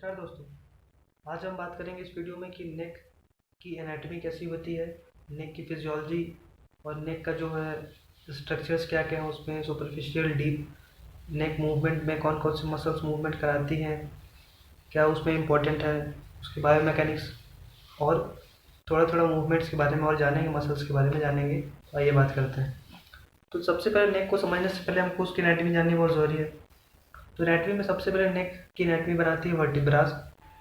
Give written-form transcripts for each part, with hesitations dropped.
नमस्कार दोस्तों। आज हम बात करेंगे इस वीडियो में कि नेक की एनाटॉमी कैसी होती है, नेक की फिजियोलॉजी और नेक का जो है स्ट्रक्चर्स क्या क्या हैं उसमें, सुपरफिशियल, डीप, नेक मूवमेंट में कौन कौन से मसल्स मूवमेंट कराती हैं, क्या उसमें इम्पोर्टेंट है, उसके बायोमैकेनिक्स और थोड़ा थोड़ा मूवमेंट्स के बारे में और जानेंगे, मसल्स के बारे में जानेंगे। तो आइए बात करते हैं। तो सबसे पहले नेक को समझने से पहले हमको उसकी एनाटॉमी जाननी बहुत ज़रूरी है। तो एनाटॉमी में सबसे पहले नेक की एनाटॉमी बनाती है वर्टिब्रास,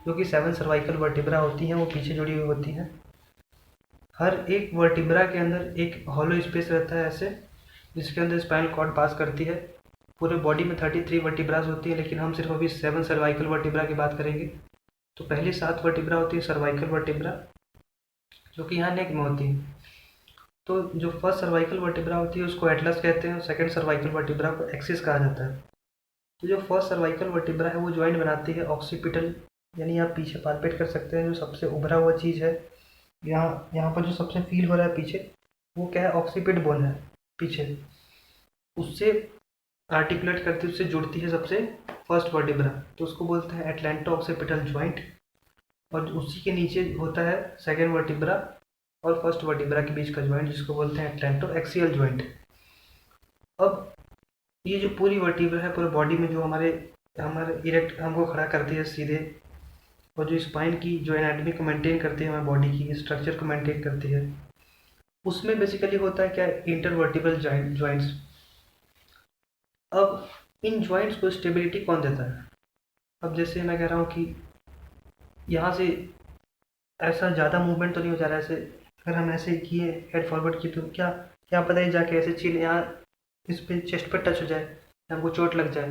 जो कि 7 सर्वाइकल वर्टिब्रा होती हैं, वो पीछे जुड़ी हुई होती हैं। हर एक वर्टिब्रा के अंदर एक हॉलो स्पेस रहता है ऐसे, जिसके अंदर स्पाइनल कॉर्ड पास करती है। पूरे बॉडी में 33 वर्टिब्रास होती है, लेकिन हम सिर्फ अभी 7 सर्वाइकल वर्टिब्रा की बात करेंगे। तो पहली 7 वर्टिब्रा होती है सर्वाइकल वर्टिब्रा, जो कि यहाँ नेक में होती है। तो जो फर्स्ट सर्वाइकल वर्टिब्रा होती है उसको एटलस कहते हैं और सेकेंड सर्वाइकल वर्टिब्रा को एक्सिस कहा जाता है। तो जो फर्स्ट सर्वाइकल वर्टिब्रा है वो जॉइंट बनाती है ऑक्सीपिटल, यानी आप पीछे पालपेट कर सकते हैं, जो सबसे उभरा हुआ चीज़ है यहाँ यहाँ पर जो सबसे फील हो रहा है पीछे, वो क्या है, ऑक्सीपिट बोन है पीछे, उससे आर्टिकुलेट करती है, उससे जुड़ती है सबसे फर्स्ट वर्टिब्रा, तो उसको बोलते हैं एटलैंटो ऑक्सीपिटल जॉइंट। और उसी के नीचे होता है सेकेंड वर्टिब्रा और फर्स्ट वर्टिब्रा के बीच का जॉइंट, जिसको बोलते हैं एटलैंटो एक्सियल जॉइंट। अब ये जो पूरी वर्टिब्रा है पूरे बॉडी में, जो हमारे हमारे इरेक्ट हमको खड़ा करती है सीधे, और जो स्पाइन की जो एनाटॉमी को मेंटेन करती है, हमारी बॉडी की स्ट्रक्चर को मेंटेन करती है, उसमें बेसिकली होता है क्या, इंटरवर्टिब्रल जॉइंट्स। अब इन जॉइंट्स को स्टेबिलिटी कौन देता है? अब जैसे मैं कह रहा हूँ कि यहाँ से ऐसा ज़्यादा मूवमेंट तो नहीं हो जा रहा है, ऐसे अगर हम ऐसे किए हेड फॉरवर्ड की, तो क्या क्या पता है जाके ऐसे चील यहाँ इस पे चेस्ट पे टच हो जाए, हमको चोट लग जाए।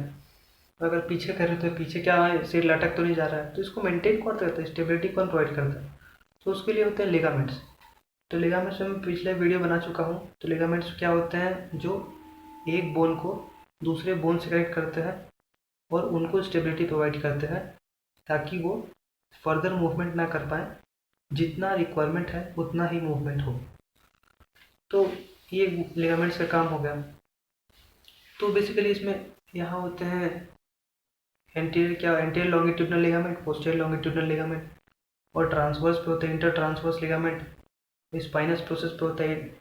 अगर पीछे कर रहे हो तो पीछे क्या है, सिर लटक तो नहीं जा रहा है, तो इसको मेंटेन कौन करता है, स्टेबिलिटी कौन प्रोवाइड करता है? तो उसके लिए होते हैं लिगामेंट्स। तो लिगामेंट्स में पिछले वीडियो बना चुका हूँ। तो लिगामेंट्स क्या होते हैं, जो एक बोन को दूसरे बोन से कनेक्ट करते हैं और उनको स्टेबिलिटी प्रोवाइड करते हैं, ताकि वो फर्दर मूवमेंट ना कर पाए, जितना रिक्वायरमेंट है उतना ही मूवमेंट हो। तो ये लिगामेंट्स का काम हो गया। तो बेसिकली इसमें यहाँ होते हैं anterior longitudinal ligament, posterior longitudinal ligament, और ट्रांसवर्स पे होते हैं inter transverse ligament, spinous process पे होता है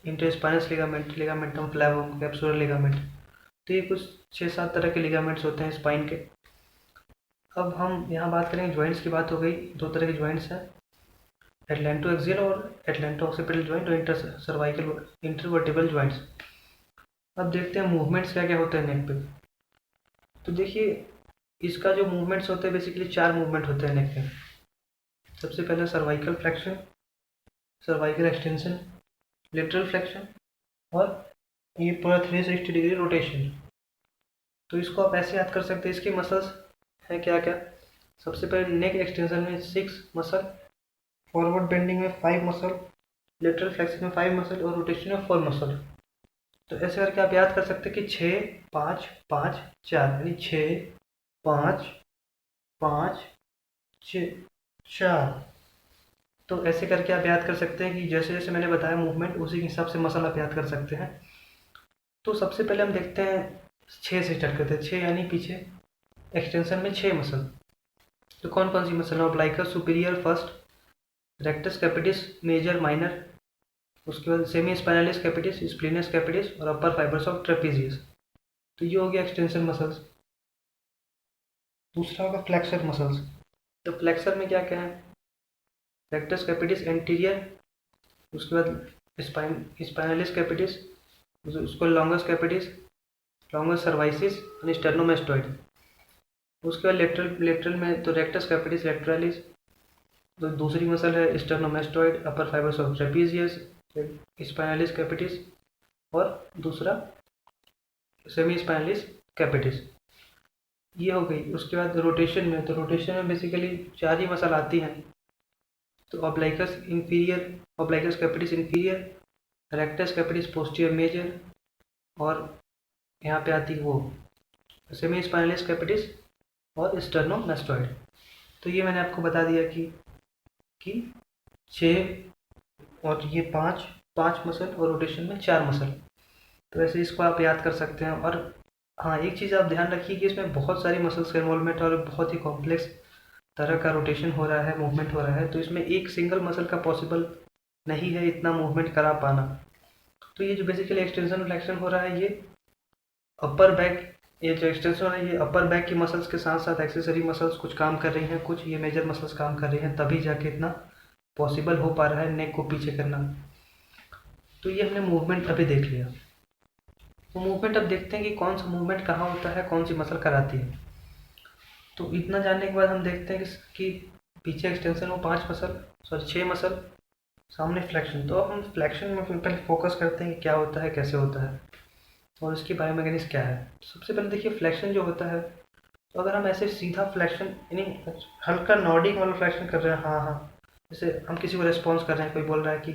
inter spinous ligament, ligamentum फ्लेवम, capsular ligament. तो ये कुछ 6-7 तरह के लिगामेंट्स होते हैं स्पाइन के। अब हम यहाँ बात करेंगे, जॉइंट्स की बात हो गई, 2 तरह के जॉइंट्स हैं, एटलैंटो एक्सियल और एटलैंटो ऑक्सीपिटल जॉइंट, और इंटर सर्वाइकल इंटरवर्टिब्रल जॉइंट्स। अब देखते हैं मूवमेंट्स क्या क्या होते हैं नेक पे। तो देखिए, इसका जो मूवमेंट्स होते हैं बेसिकली 4 मूवमेंट होते हैं नेक पे। सबसे पहले cervical flexion, cervical extension, lateral flexion, और ये पूरा 360 डिग्री रोटेशन। तो इसको आप ऐसे याद कर सकते हैं, इसके मसल्स हैं क्या क्या। सबसे पहले नेक एक्सटेंशन में 6 मसल, फॉरवर्ड बेंडिंग में 5 मसल, लेटरल फ्लेक्शन में 5 मसल, और रोटेशन में 4 मसल। तो ऐसे करके आप याद कर सकते हैं कि 6 5 5 4, यानी 6 5 5 6 4। तो ऐसे करके आप याद कर सकते हैं कि जैसे जैसे मैंने बताया मूवमेंट, उसी के हिसाब से मसल आप याद कर सकते हैं। तो सबसे पहले हम देखते हैं 6 से स्टार्ट करते हैं। 6 यानी पीछे एक्सटेंशन में 6 मसल। तो कौन कौन सी मसल है? Obliquus superior first, rectus capitis major minor, उसके बाद semispinalis capitis, splenius capitis, और अपर फाइबर्स ऑफ ट्रेपेजियस। तो ये हो गया एक्सटेंशन मसल्स। दूसरा होगा फ्लेक्सर मसल्स। तो फ्लेक्सर में क्या क्या है? रेक्टस कैपिटिस एंटीरियर, उसके बाद स्पाइनलिस कैपिटिस, उसको लॉन्गस कैपिटिस, लॉन्गस सर्वाइसिस और स्टर्नोमेस्टॉइड। उसके बाद लेटरल में तो रेक्टस कैपिटिस लेटरालिस, तो दूसरी मसल है sternomastoid, upper fibres of trapezius, spinalis capitis, और दूसरा सेमी स्पाइनलिस कैपिटिस। ये हो गई। उसके बाद रोटेशन में, तो रोटेशन में बेसिकली 4 ही मसल आती हैं। तो obliquus inferior, obliquus capitis inferior, rectus capitis posterior major, और यहाँ पे आती है वो सेमी स्पाइनलिस कैपिटिस और स्टर्नोमेस्टॉइड। तो ये मैंने आपको बता दिया कि 6 और ये 5 मसल, और रोटेशन में 4 मसल। तो ऐसे इसको आप याद कर सकते हैं। और हाँ, एक चीज़ आप ध्यान रखिए कि इसमें बहुत सारी मसल्स का इन्वॉल्वमेंट और बहुत ही कॉम्प्लेक्स तरह का रोटेशन हो रहा है, मूवमेंट हो रहा है, तो इसमें एक सिंगल मसल का पॉसिबल नहीं है इतना मूवमेंट करा पाना। तो ये जो बेसिकली एक्सटेंशन फ्लेक्शन हो रहा है, ये अपर बैक, ये जो एक्सटेंशन है ये अपर बैक की मसल्स के साथ साथ एक्सेसरी मसल्स कुछ काम कर रही हैं, कुछ ये मेजर मसल्स काम कर रही हैं, तभी जाके इतना पॉसिबल हो पा रहा है नेक को पीछे करना। तो ये हमने मूवमेंट अभी देख लिया। तो मूवमेंट अब देखते हैं कि कौन सा मूवमेंट कहाँ होता है, कौन सी मसल कराती है। तो इतना जानने के बाद हम देखते हैं कि पीछे एक्सटेंशन हो 5 मसल, सॉरी 6 मसल, सामने फ्लेक्शन। तो अब हम फ्लेक्शन में पहले फोकस करते हैं कि क्या होता है, कैसे होता है और इसकी बायोमैकेनिक्स क्या है। सबसे पहले देखिए फ्लेक्शन जो होता है, तो अगर हम ऐसे सीधा फ्लेक्शन यानी हल्का नॉडिंग वाला फ्लेक्शन कर रहे हैं, हाँ हाँ, जैसे हम किसी को रिस्पॉन्स कर रहे हैं, कोई बोल रहा है कि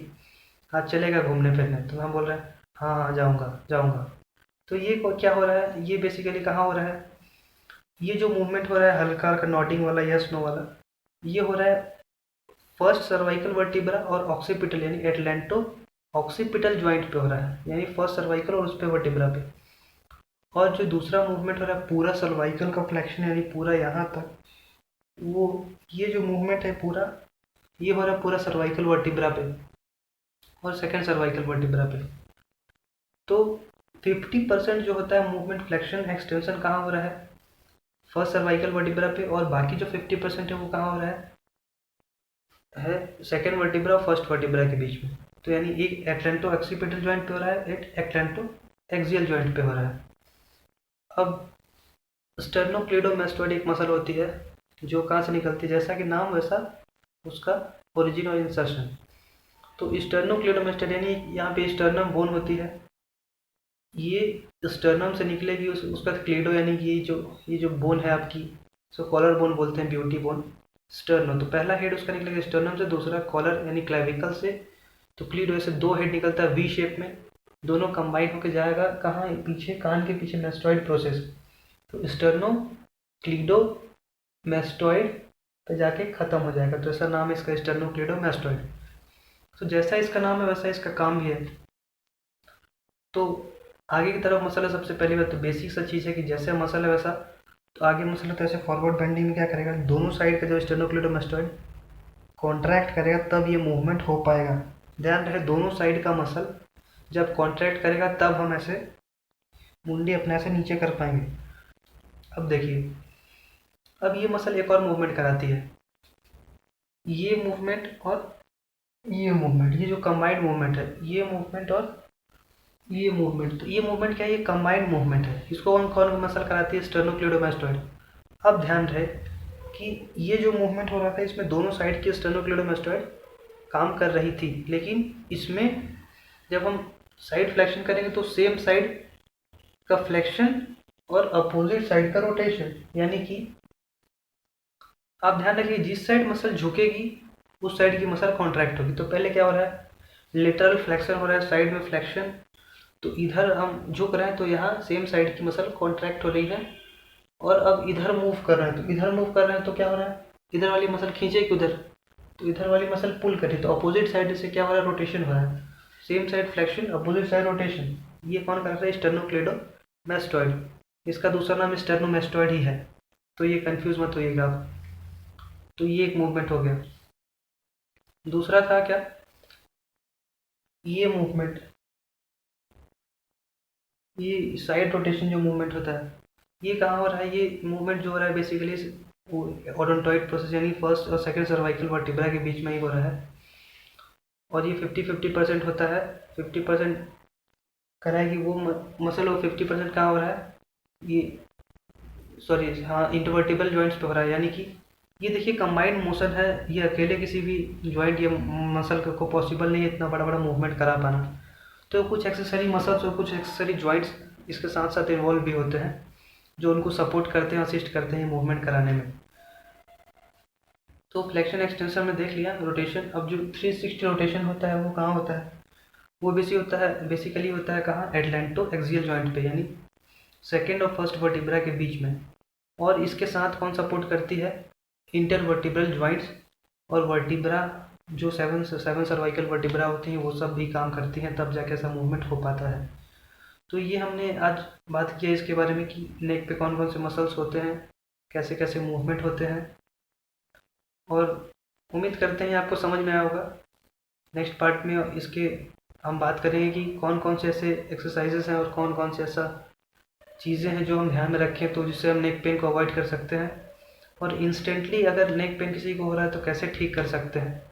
हाँ चलेगा घूमने फिरने, तो हम बोल रहे हैं हाँ हाँ जाऊँगा जाऊँगा। तो ये क्या हो रहा है, ये बेसिकली कहाँ हो रहा है, ये जो मूवमेंट हो रहा है हल्का हल्का नॉडिंग वाला, यस नो वाला, ये हो रहा है फर्स्ट सर्वाइकल वर्टिब्रा और ऑक्सीपिटल यानी एटलेंटो ऑक्सीपिटल ज्वाइंट पे हो रहा है, यानी फर्स्ट सर्वाइकल और उस पे वर्टिब्रा पे। और जो दूसरा मूवमेंट हो रहा है पूरा सर्वाइकल का फ्लेक्शन यानी पूरा यहाँ तक, वो ये जो मूवमेंट है पूरा, ये हो रहा है पूरा सर्वाइकल वर्टिब्रा पे और सेकेंड सर्वाइकल वर्टिब्रा पे। तो 50% जो होता है मूवमेंट फ्लेक्शन एक्सटेंशन कहाँ हो रहा है, फर्स्ट सर्वाइकल वर्टिब्रा पे, और बाकी जो 50% है वो कहाँ हो रहा है सेकेंड वर्टिब्रा और फर्स्ट वर्टिब्रा के बीच में। तो यानी एक एटलेंटो ऑक्सीपिटल ज्वाइंट पे हो रहा है, एक एटलेंटो एक्सियल ज्वाइंट पे हो रहा है। अब स्टर्नोक्लीडोमास्टोइड एक मसल होती है जो कहाँ से निकलती है, जैसा कि नाम वैसा उसका ओरिजिन और इंसर्शन। तो स्टर्नोक्लीडोमास्टोइड यानी यहाँ पे स्टर्नम बोन होती है, ये स्टर्नम से निकलेगी, उसका क्लीडो यानी कि ये जो बोन है आपकी, सो कॉलर बोन बोलते हैं, ब्यूटी बोन, स्टर्नो। तो पहला हेड उसका निकलेगा स्टर्नम से, दूसरा कॉलर यानी क्लेविकल से। तो क्लीडो ऐसे दो हेड निकलता है वी शेप में, दोनों कंबाइन होकर जाएगा कहाँ, पीछे कान के पीछे मैस्टोइड प्रोसेस। तो स्टर्नो क्लीडो मैस्टोइड पे जाके ख़त्म हो जाएगा, तो ऐसा नाम है इसका स्टर्नो क्लीडो मैस्टोइड। तो जैसा इसका नाम है वैसा इसका काम भी है। तो आगे की तरफ मसल है, सबसे पहली बात तो बेसिक सा चीज़ है कि जैसे मसल है वैसा, तो आगे मसल है तो ऐसे फॉरवर्ड बेंडिंग में क्या करेगा, दोनों साइड का जो स्टेनोक्लिडोमास्टोइड कॉन्ट्रैक्ट करेगा तब ये मूवमेंट हो पाएगा। ध्यान रहे दोनों साइड का मसल जब कॉन्ट्रैक्ट करेगा तब हम ऐसे मुंडी अपने ऐसे नीचे कर पाएंगे। अब देखिए, अब ये मसल एक और मूवमेंट कराती है, ये मूवमेंट और ये मूवमेंट, ये जो कंबाइंड मूवमेंट है, ये मूवमेंट और ये मूवमेंट। तो ये मूवमेंट क्या है, ये कंबाइंड मूवमेंट है। इसको कौन कौन मसल कराती है, स्टर्नोक्लिडोमास्टोइड। अब ध्यान रहे कि ये जो मूवमेंट हो रहा था इसमें दोनों साइड की स्टर्नोक्लिडोमास्टोइड काम कर रही थी, लेकिन इसमें जब हम साइड फ्लेक्शन करेंगे तो सेम साइड का फ्लेक्शन और अपोजिट साइड का रोटेशन, यानी कि आप ध्यान रखिए जिस साइड मसल झुकेगी उस साइड की मसल कॉन्ट्रैक्ट होगी। तो पहले क्या हो रहा है, लेटरल फ्लेक्शन हो रहा है, साइड में फ्लेक्शन, तो इधर हम झुक रहे हैं तो यहाँ सेम साइड की मसल कॉन्ट्रैक्ट हो रही है। और अब इधर मूव कर रहे हैं, तो इधर मूव कर रहे हैं तो क्या हो रहा है, इधर वाली मसल खींचेगी उधर, तो इधर वाली मसल पुल करी, तो अपोजिट साइड से क्या हो रहा है, रोटेशन हो रहा है, same side flexion opposite side rotation. ये कौन कर रहा है, स्टर्नोक्लिडोमास्टोइड, इसका दूसरा नाम स्टर्नोमास्टोइड ही है, तो ये कंफ्यूज मत होइएगा आप। तो ये एक मूवमेंट हो गया। दूसरा था क्या, ये मूवमेंट, ये साइड रोटेशन जो मूवमेंट होता है, ये कहाँ हो रहा है, ये मूवमेंट जो हो रहा है बेसिकली ओडोंटॉइड प्रोसेस यानी फर्स्ट और सेकंड सर्वाइकल वर्टिब्रा के बीच में ही हो रहा है। और ये 50-50% होता है, 50% कराएगी वो मसल, और 50% कहाँ हो रहा है, ये सॉरी हाँ इंटरवर्टिबल जॉइंट्स पे हो रहा है। यानी कि ये देखिए कंबाइंड मोशन है, ये अकेले किसी भी जॉइंट या मसल को पॉसिबल नहीं है इतना बड़ा बड़ा मूवमेंट करा पाना। तो कुछ एक्सेसरी मसल्स और कुछ एक्सेसरी जॉइंट्स इसके साथ साथ इन्वॉल्व भी होते हैं जो उनको सपोर्ट करते हैं, असिस्ट करते हैं मूवमेंट कराने में। तो फ्लेक्शन एक्सटेंशन में देख लिया रोटेशन। अब जो 360 रोटेशन होता है वो कहाँ होता है, वो बेसिकली होता है कहाँ, एटलेंटो एक्सियल जॉइंट पे, यानी सेकेंड और फर्स्ट वर्टिब्रा के बीच में। और इसके साथ कौन सपोर्ट करती है, इंटरवर्टिब्रल जॉइंट्स और वर्टिब्रा, जो सेवन सर्वाइकल वर्टिब्रा होती हैं वो सब भी काम करती हैं, तब जाके ऐसा मूवमेंट हो पाता है। तो ये हमने आज बात किया इसके बारे में कि नेक पे कौन कौन से मसल्स होते हैं, कैसे कैसे मूवमेंट होते हैं। और उम्मीद करते हैं आपको समझ में आया होगा। नेक्स्ट पार्ट में इसके हम बात करेंगे कि कौन कौन से ऐसे एक्सरसाइजेस हैं और कौन कौन से ऐसा चीज़ें हैं जो हम ध्यान में रखें तो जिससे हम नेक पेन को अवॉइड कर सकते हैं, और इंस्टेंटली अगर नेक पेन किसी को हो रहा है तो कैसे ठीक कर सकते हैं।